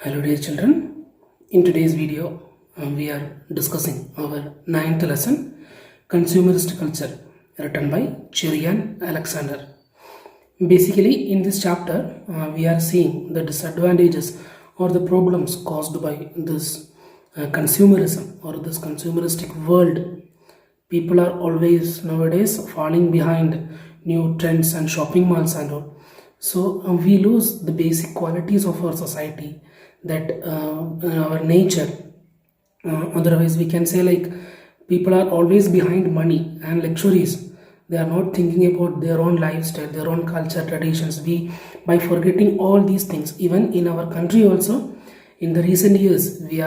Hello dear children, in today's video we are discussing our ninth lesson, Consumerist Culture, written by Cheriyan Alexander. Basically in this chapter we are seeing the disadvantages or the problems caused by this consumerism or this consumeristic world. People are always nowadays falling behind new trends and shopping malls and all. So we lose the basic qualities of our society, that our nature. Otherwise we can say like people are always behind money and luxuries. They are not thinking about their own lifestyle, their own culture, traditions. We, by forgetting all these things, even in our country also, in the recent years we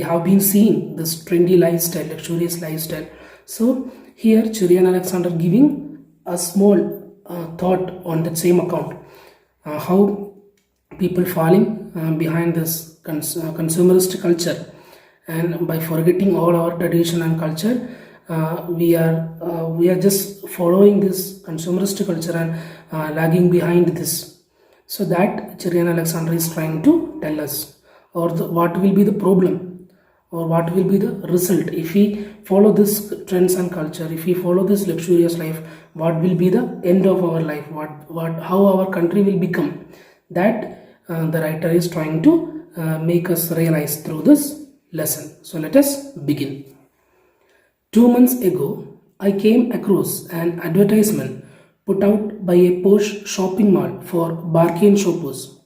have been seeing this trendy lifestyle, luxurious lifestyle. So here Cheriyan Alexander giving a small thought on that same account, how people falling behind this consumerist culture, and by forgetting all our tradition and culture, we are just following this consumerist culture and lagging behind this. So that Cheriyan Alexander is trying to tell us, or what will be the problem, or what will be the result if we follow this trends and culture, if we follow this luxurious life. What will be the end of our life, how our country will become. That the writer is trying to make us realize through this lesson. So let us begin. 2 months ago, I came across an advertisement put out by a posh shopping mall for bargain shoppers.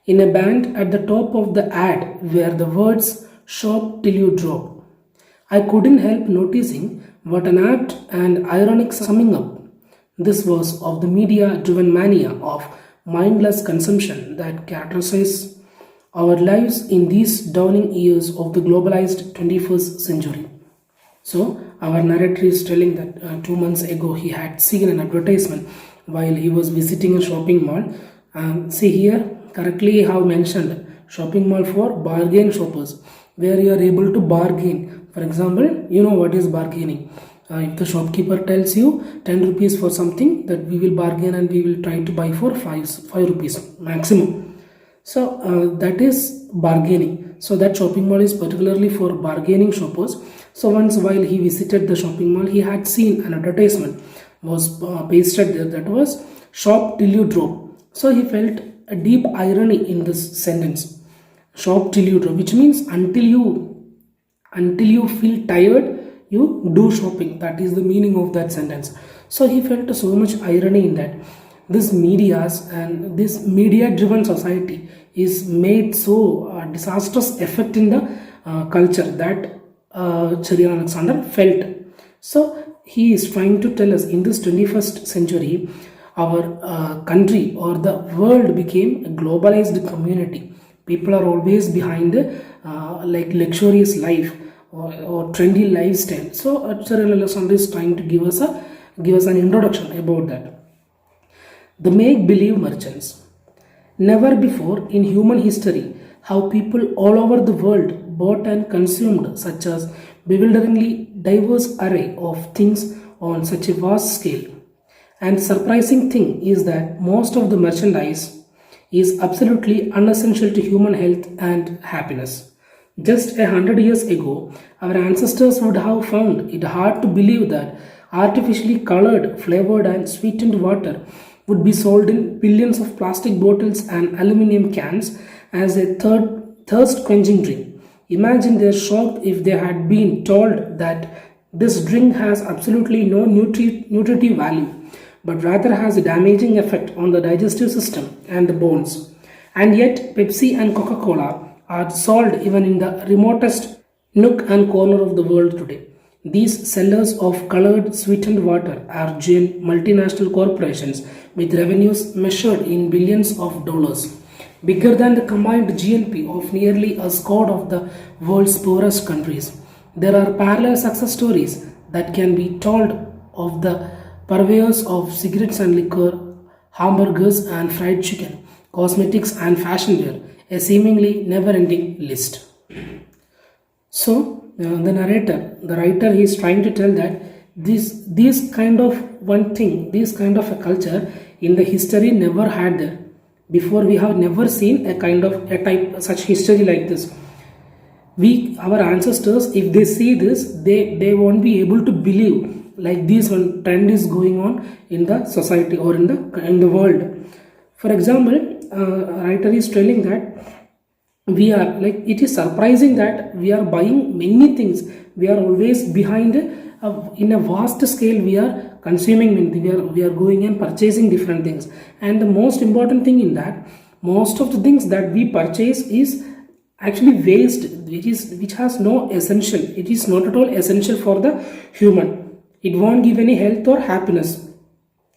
In a band at the top of the ad were the words "Shop till you drop." I couldn't help noticing what an apt and ironic summing up this was of the media-driven mania of mindless consumption that characterizes our lives in these dawning years of the globalized 21st century. So our narrator is telling that 2 months ago he had seen an advertisement while he was visiting a shopping mall. See here, correctly I have mentioned shopping mall for bargain shoppers, where you are able to bargain. For example, you know what is bargaining. If the shopkeeper tells you 10 rupees for something, that we will bargain and we will try to buy for 5 rupees maximum. So that is bargaining. So that shopping mall is particularly for bargaining shoppers. So once while he visited the shopping mall, he had seen an advertisement was pasted there that was "Shop till you drop." So he felt a deep irony in this sentence, "Shop till you drop," which means until you feel tired, you do shopping. That is the meaning of that sentence. So he felt so much irony in that. This medias and this media driven society is made so disastrous effect in the culture that Cheriyan Alexander felt. So he is trying to tell us in this 21st century our country or the world became a globalized community. People are always behind like luxurious life or trendy lifestyle. So Cheriyan Alexander is trying to give us an introduction about that. The make-believe merchants. Never before in human history have people all over the world bought and consumed such a bewilderingly diverse array of things on such a vast scale. And surprising thing is that most of the merchandise is absolutely unessential to human health and happiness. Just 100 years ago, our ancestors would have found it hard to believe that artificially colored, flavored and sweetened water would be sold in billions of plastic bottles and aluminium cans as a thirst quenching drink. Imagine their shock if they had been told that this drink has absolutely no nutritive value, but rather has a damaging effect on the digestive system and the bones. And yet Pepsi and Coca-Cola are sold even in the remotest nook and corner of the world today. These sellers of colored sweetened water are giant multinational corporations with revenues measured in billions of dollars, bigger than the combined GNP of nearly a score of the world's poorest countries. There are parallel success stories that can be told of the purveyors of cigarettes and liquor, hamburgers and fried chicken, cosmetics and fashion wear, a seemingly never-ending list. So the writer is trying to tell that this kind of one thing, this kind of a culture in the history never had there. Before we have never seen a type such history like this. Our ancestors, if they see this, they won't be able to believe like this one trend is going on in the society or in the world. For example, writer is telling that we are like, it is surprising that we are buying many things. We are always behind in a vast scale. We are consuming many things. We are going and purchasing different things, and the most important thing in that, most of the things that we purchase is actually waste, which has no essential. It is not at all essential for the human. It won't give any health or happiness,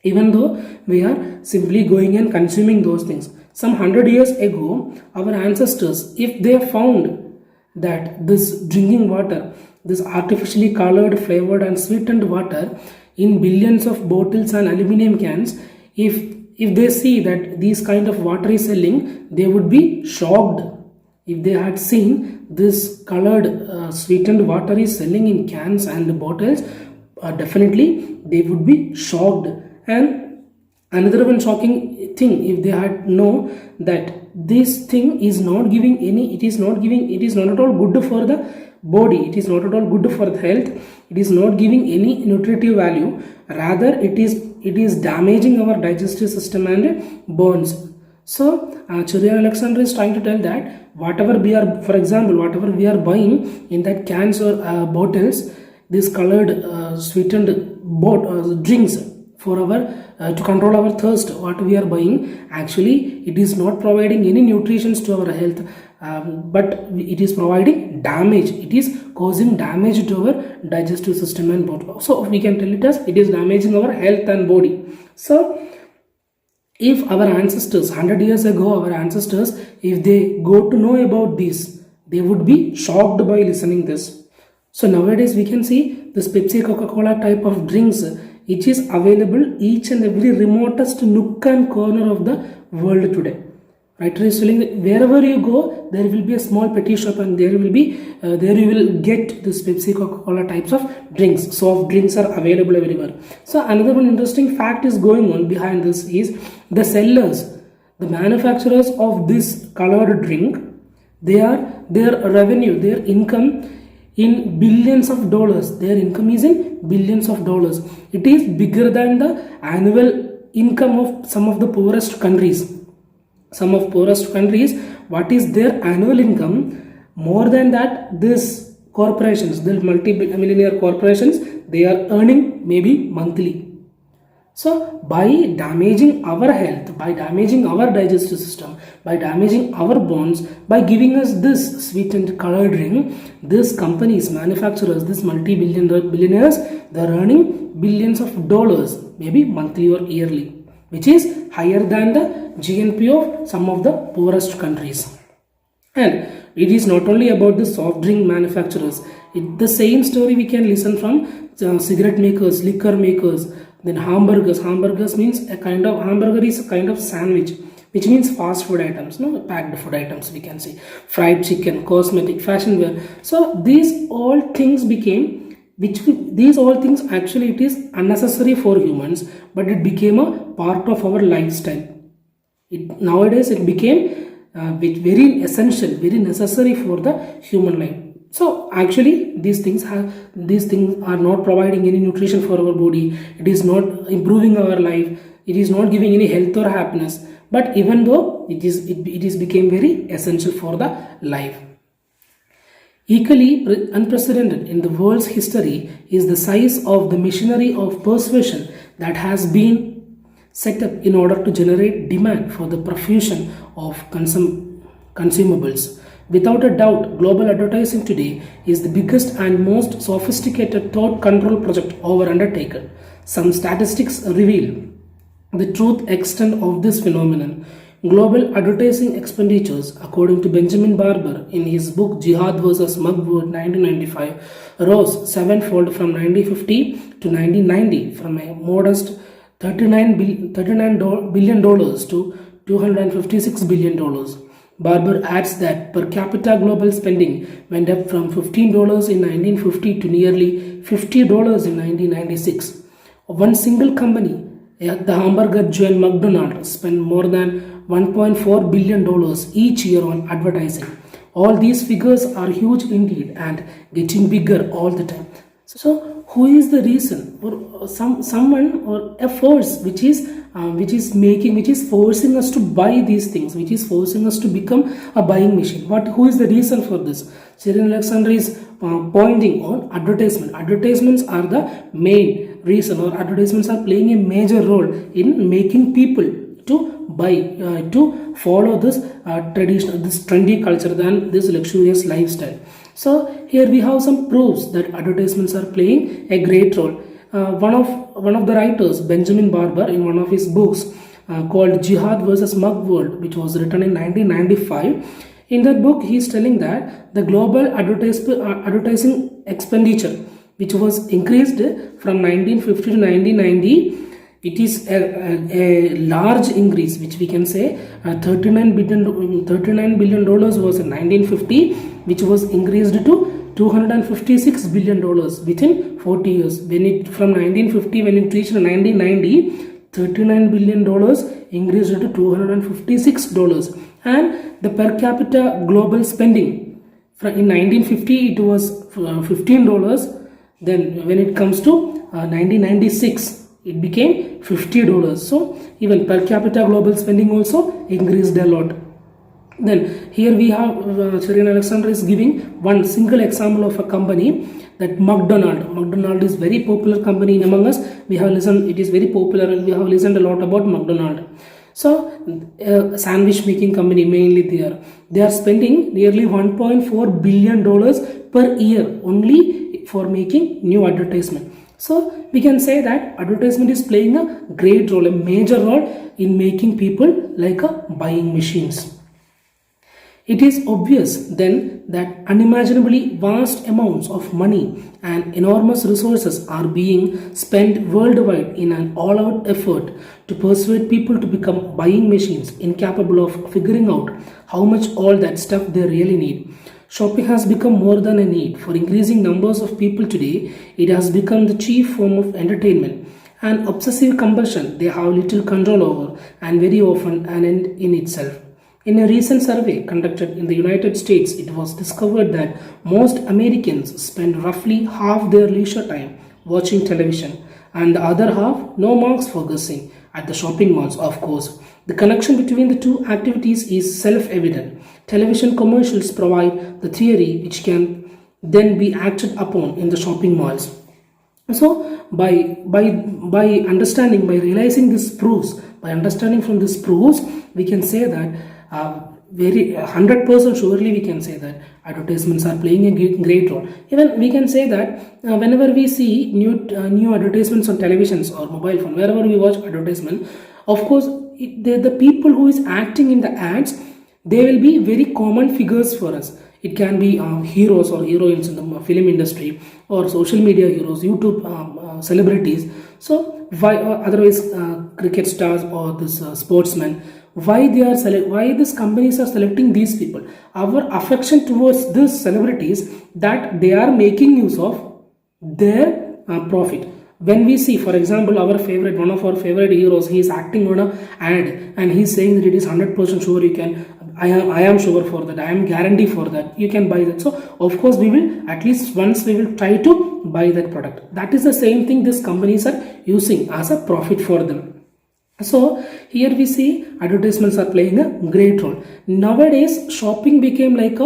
even though we are simply going and consuming those things. Some 100 years ago, our ancestors, if they found that this drinking water, this artificially colored, flavored and sweetened water in billions of bottles and aluminum cans, if they see that these kind of water is selling, they would be shocked. If they had seen this colored sweetened water is selling in cans and bottles, definitely they would be shocked. And another one shocking thing, if they had know that this thing is not giving any, it is not at all good for the body, it is not at all good for the health, it is not giving any nutritive value, rather it is damaging our digestive system and bones. So Cheriyan Alexander is trying to tell that whatever we are, for example, whatever we are buying in that cans or bottles, this colored sweetened drinks for our to control our thirst, what we are buying, actually it is not providing any nutrition to our health, but it is providing damage. It is causing damage to our digestive system and body. So we can tell it as it is damaging our health and body. So if our ancestors, 100 years ago, our ancestors, if they go to know about this, they would be shocked by listening this. So nowadays we can see this Pepsi, Coca-Cola type of drinks, which is available each and every remotest nook and corner of the world today. Writer is telling that wherever you go, there will be a small petty shop, and there you will get this Pepsi, Coca-Cola types of drinks. Soft drinks are available everywhere. So another one interesting fact is going on behind this is the sellers, the manufacturers of this colored drink, their revenue, their income in billions of dollars. Their income is in billions of dollars. It is bigger than the annual income of some of the poorest countries. Some of poorest countries, what is their annual income? More than that, these corporations, the multi-millionaire corporations, they are earning maybe monthly. So by damaging our health, by damaging our digestive system, by damaging our bones, by giving us this sweetened colored drink, these companies, manufacturers, these billionaires, they are earning billions of dollars, maybe monthly or yearly, which is higher than the GNP of some of the poorest countries. And it is not only about the soft drink manufacturers. The same story we can listen from cigarette makers, liquor makers, then hamburgers. Hamburgers means hamburger is a kind of sandwich, which means fast food items, no, packed food items we can say. Fried chicken, cosmetic, fashion wear. So these all things actually it is unnecessary for humans, but it became a part of our lifestyle. Nowadays it became very essential, very necessary for the human life. So actually these things are not providing any nutrition for our body. It is not improving our life. It is not giving any health or happiness. But even though it is became very essential for the life. Equally unprecedented in the world's history is the size of the machinery of persuasion that has been set up in order to generate demand for the profusion of consumables. Without a doubt, global advertising today is the biggest and most sophisticated thought control project ever undertaken. Some statistics reveal the truth extent of this phenomenon. Global advertising expenditures, according to Benjamin Barber in his book Jihad vs. Mugwort 1995, rose sevenfold from 1950 to 1990, from a modest $39 billion to $256 billion. Barber adds that per capita global spending went up from $15 in 1950 to nearly $50 in 1996. One single company Yeah, the hamburger giant McDonald's spend more than $1.4 billion each year on advertising. All these figures are huge indeed and getting bigger all the time. So, who is the reason, or someone or a force which is forcing us to buy these things, which is forcing us to become a buying machine? Who is the reason for this? Cheriyan Alexander is pointing on advertisement. Advertisements are the main reason, or advertisements are playing a major role in making people to buy, to follow this traditional, this trendy culture than this luxurious lifestyle. So here we have some proofs that advertisements are playing a great role. One of the writers, Benjamin Barber, in one of his books called Jihad versus Mug World, which was written in 1995, in that book he is telling that the global advertising expenditure, which was increased from 1950 to 1990, it is a large increase, which we can say $39 billion was in 1950, which was increased to $256 billion within 40 years. From 1950, when it reached 1990, $39 billion increased to $256, and the per capita global spending in 1950 it was $15. Then when it comes to 1996, it became $50. So even per capita global spending also increased a lot. Then here we have Cheriyan Alexander is giving one single example of a company, that McDonald is very popular company among us. We have listened, it is very popular, and we have listened a lot about McDonald. So sandwich making company mainly they are spending nearly $1.4 billion per year only for making new advertisement. So we can say that advertisement is playing a great role, a major role in making people like a buying machines. It is obvious then that unimaginably vast amounts of money and enormous resources are being spent worldwide in an all-out effort to persuade people to become buying machines incapable of figuring out how much all that stuff they really need. Shopping has become more than a need. For increasing numbers of people today, it has become the chief form of entertainment. An obsessive compulsion they have little control over, and very often an end in itself. In a recent survey conducted in the United States, it was discovered that most Americans spend roughly half their leisure time watching television, and the other half, no marks for guessing, at the shopping malls, of course. The connection between the two activities is self-evident. Television commercials provide the theory which can then be acted upon in the shopping malls. So by realizing this proofs, by understanding from this proofs, we can say that very 100% surely we can say that advertisements are playing a great role. Even we can say that whenever we see new advertisements on televisions or mobile phone, wherever we watch advertisement, of course the people who is acting in the ads, they will be very common figures for us. It can be heroes or heroines in the film industry, or social media heroes, YouTube celebrities. So why otherwise cricket stars or this sportsmen, why these companies are selecting these people? Our affection towards these celebrities, that they are making use of their profit. When we see, for example, one of our favorite heroes, he is acting on an ad and he is saying that it is 100% sure you can, I am sure for that, I am guarantee for that, you can buy that. So of course we will, at least once we will try to buy that product. That is the same thing these companies are using as a profit for them. So here we see advertisements are playing a great role. Nowadays shopping became like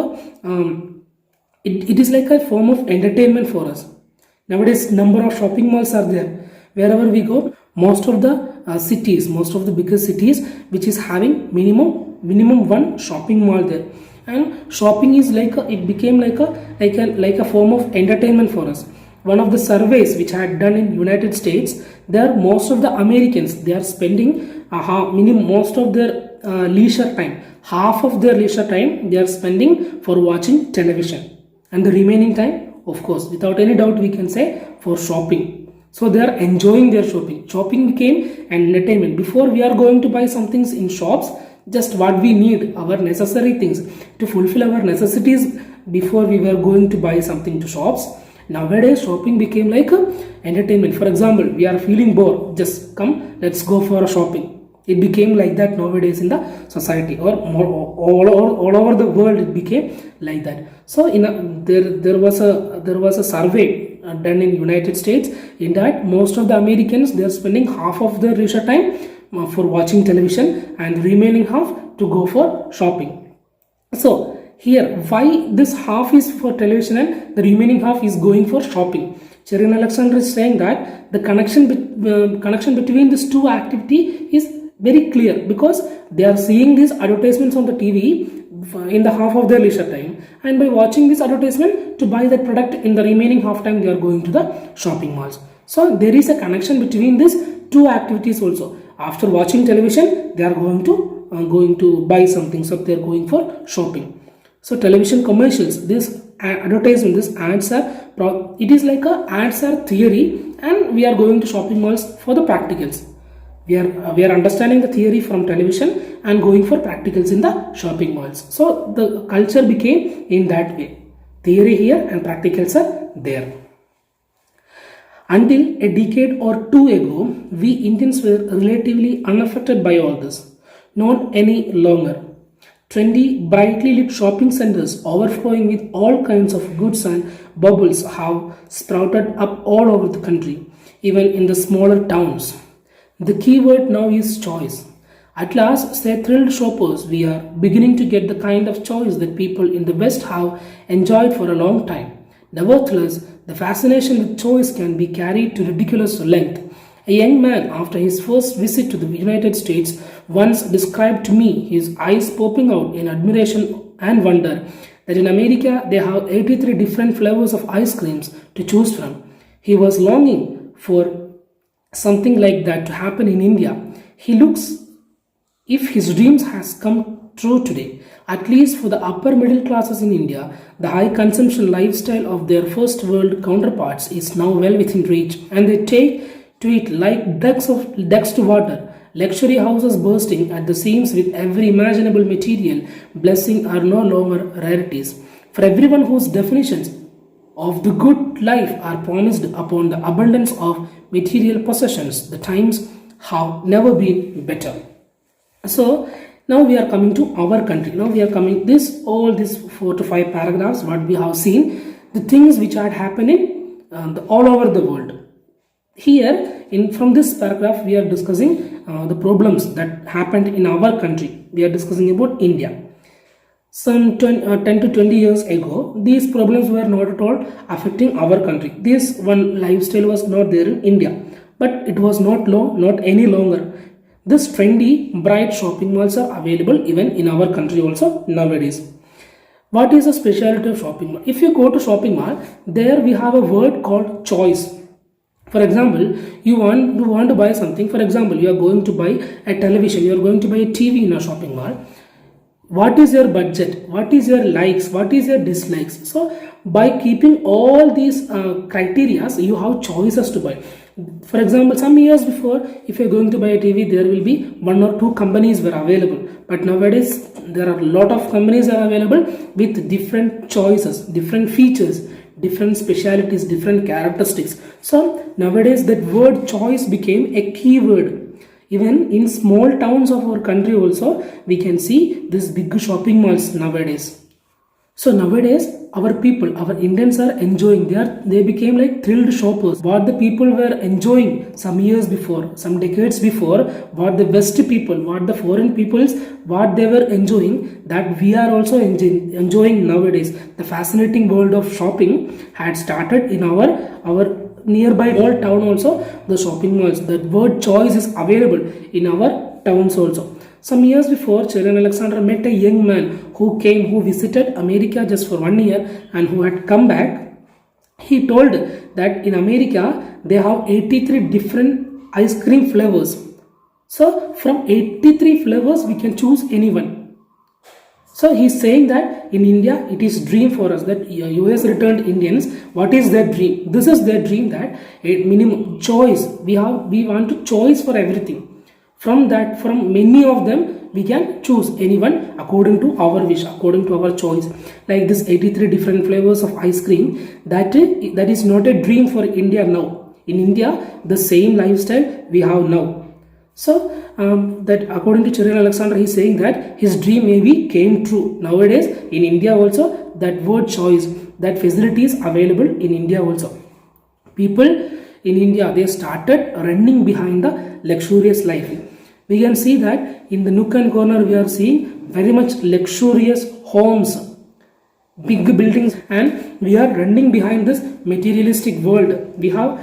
it is like a form of entertainment for us. Nowadays number of shopping malls are there. Wherever we go, most of the cities, most of the biggest cities, which is having minimum one shopping mall there. And shopping is it became like a form of entertainment for us. One of the surveys which I had done in United States, there most of the Americans, they are spending most of their leisure time, half of their leisure time they are spending for watching television, and the remaining time, of course, without any doubt we can say, for shopping. So they are enjoying their shopping. Shopping became an entertainment. Before, we are going to buy some things in shops, just what we need, our necessary things to fulfill our necessities. Before we were going to buy something to shops, Nowadays, shopping became like a entertainment. For example, we are feeling bored. Just come, let's go for a shopping. It became like that nowadays in the society, or more, all over the world. It became like that. So, there was a survey done in United States. In that, most of the Americans, they are spending half of their leisure time for watching television, and remaining half to go for shopping. So here, why this half is for television and the remaining half is going for shopping? Cheriyan Alexander is saying that the connection between these two activity is very clear, because they are seeing these advertisements on the TV in the half of their leisure time, and by watching this advertisement to buy that product in the remaining half time, they are going to the shopping malls. So there is a connection between these two activities also. After watching television, they are going to buy something, so they are going for shopping. So television commercials, this advertisement, this ads are, it is like a ads are theory, and we are going to shopping malls for the practicals. We are understanding the theory from television and going for practicals in the shopping malls. So the culture became in that way. Theory here and practicals are there. Until a decade or two ago, we Indians were relatively unaffected by all this. Not any longer. Trendy, brightly lit shopping centers overflowing with all kinds of goods and bubbles have sprouted up all over the country, even in the smaller towns. The key word now is choice. At last, say thrilled shoppers, we are beginning to get the kind of choice that people in the West have enjoyed for a long time. Nevertheless, the fascination with choice can be carried to ridiculous length. A young man, after his first visit to the United States, once described to me, his eyes popping out in admiration and wonder, that in America they have 83 different flavors of ice creams to choose from. He was longing for something like that to happen in India. He looks if his dreams has come true today. At least for the upper middle classes in India, the high consumption lifestyle of their first world counterparts is now well within reach, and they take to it like ducks to water. Luxury houses bursting at the seams with every imaginable material blessing are no longer rarities. For everyone whose definitions of the good life are promised upon the abundance of material possessions, the times have never been better. So now we are coming to our country. Now we are coming all these 4 to 5 paragraphs what we have seen, the things which are happening all over the world. Here from this paragraph we are discussing the problems that happened in our country. We are discussing about India. Some 10 to 20 years ago, these problems were not at all affecting our country. This one lifestyle was not there in India, but it was not any longer. This trendy, bright shopping malls are available even in our country also nowadays. What is the specialty of shopping mall? If you go to shopping mall, there we have a word called choice. For example, you want to buy something. For example, you are going to buy a television, you are going to buy a TV in a shopping mall. What is your budget? What is your likes? What is your dislikes? So by keeping all these criteria, you have choices to buy. For example, some years before, if you are going to buy a TV, there will be 1 or 2 companies were available. But nowadays, there are a lot of companies are available with different choices, different features, different specialities, different characteristics. So nowadays, that word choice became a key word. Even in small towns of our country also, we can see these big shopping malls nowadays. So nowadays, our people, our Indians are enjoying. They became like thrilled shoppers. What the people were enjoying some years before, some decades before, what the West people, what the foreign peoples, what they were enjoying, that we are also enjoying nowadays. The fascinating world of shopping had started in our nearby old town also. The shopping malls, the word choice is available in our towns also. Some years before, Cheriyan Alexander met a young man who visited America just for 1 year and who had come back. He told that in America, they have 83 different ice cream flavors. So, from 83 flavors, we can choose anyone. So, he is saying that in India, it is dream for us that US returned Indians, what is their dream? This is their dream, that a minimum choice. We want to choice for everything. From many of them, we can choose anyone according to our wish, according to our choice. Like this 83 different flavors of ice cream, that is not a dream for India now. In India, the same lifestyle we have now. So, that according to Cheriyan Alexander, he is saying that his dream maybe came true. Nowadays, in India also, that word choice, that facility is available in India also. People in India, they started running behind the luxurious life. We can see that in the nook and corner, we are seeing very much luxurious homes, big buildings, and we are running behind this materialistic world. We have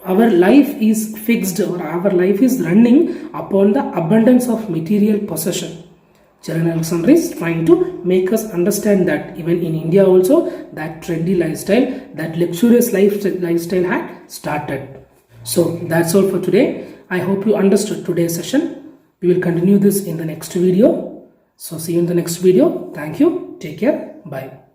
our life is fixed, or our life is running upon the abundance of material possession. Cheriyan Alexander is trying to make us understand that even in India also, that trendy lifestyle, that luxurious lifestyle had started. So that's all for today. I hope you understood today's session. We will continue this in the next video. So see you in the next video. Thank you. Take care. Bye.